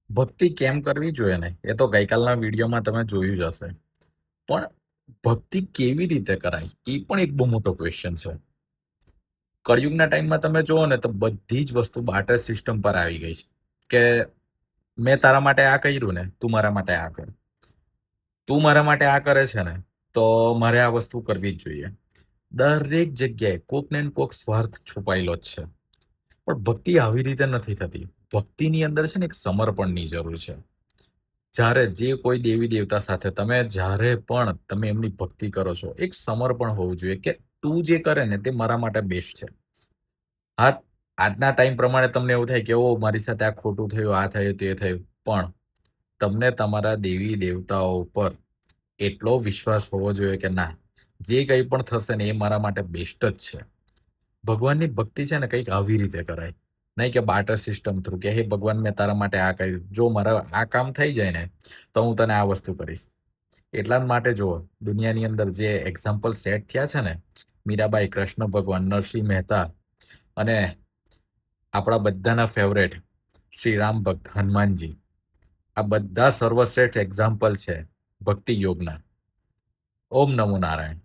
ભક્તિ કેમ કરવી જોઈએ ને એ તો ગઈકાલના વિડીયોમાં તમે જોયું જ હશે. પણ ભક્તિ કેવી રીતે કરાય એ પણ એક બહુ મોટો ક્વેશ્ચન છે. કળિયુગના ટાઈમમાં તમે જુઓ ને તો બધી જ વસ્તુ બાર્ટર સિસ્ટમ પર આવી ગઈ છે કે મેં તારા માટે આ કર્યું ને તું મારા માટે આ કર. તું મારા માટે આ કરે છે ને તો મારે આ વસ્તુ કરવી જ જોઈએ. દરેક જગ્યાએ કોક ને કોક સ્વાર્થ છુપાયેલો જ છે. પણ ભક્તિ આવી રીતે નથી થતી. ભક્તિની અંદર છે ને એક સમર્પણની જરૂર છે. જ્યારે જે કોઈ દેવી દેવતા સાથે જ્યારે પણ તમે એમની ભક્તિ કરો છો, એક સમર્પણ હોવું જોઈએ કે તું જે કરે ને તે મારા માટે બેસ્ટ છે. હા, આજના ટાઈમ પ્રમાણે તમને એવું થાય કે ઓ મારી સાથે આ ખોટું થયું, આ થયું, તે થયું. પણ તમને તમારા દેવી દેવતાઓ પર એટલો વિશ્વાસ હોવો જોઈએ કે ના, જે કંઈ પણ થશે ને એ મારા માટે બેસ્ટ જ છે. ભગવાનની ભક્તિ છે ને કંઈક આવી રીતે કરાય. નહીં કે બાર્ટર સિસ્ટમ થ્રુ કે હે ભગવાન મેં તારા માટે આ કર્યું. જો મારા આ કામ થઈ જાય ને તો હું તને આ વસ્તુ કરીશ. એટલા માટે જુઓ દુનિયાની અંદર જે એક્ઝામ્પલ સેટ થયા છે ને મીરાબાઈ, કૃષ્ણ ભગવાન, નરસિંહ મહેતા અને આપણા બધાના ફેવરેટ શ્રી રામ ભક્ત હનુમાનજી, આ બધા સર્વશ્રેષ્ઠ એક્ઝામ્પલ છે ભક્તિ યોગના. ઓમ નમો નારાયણ.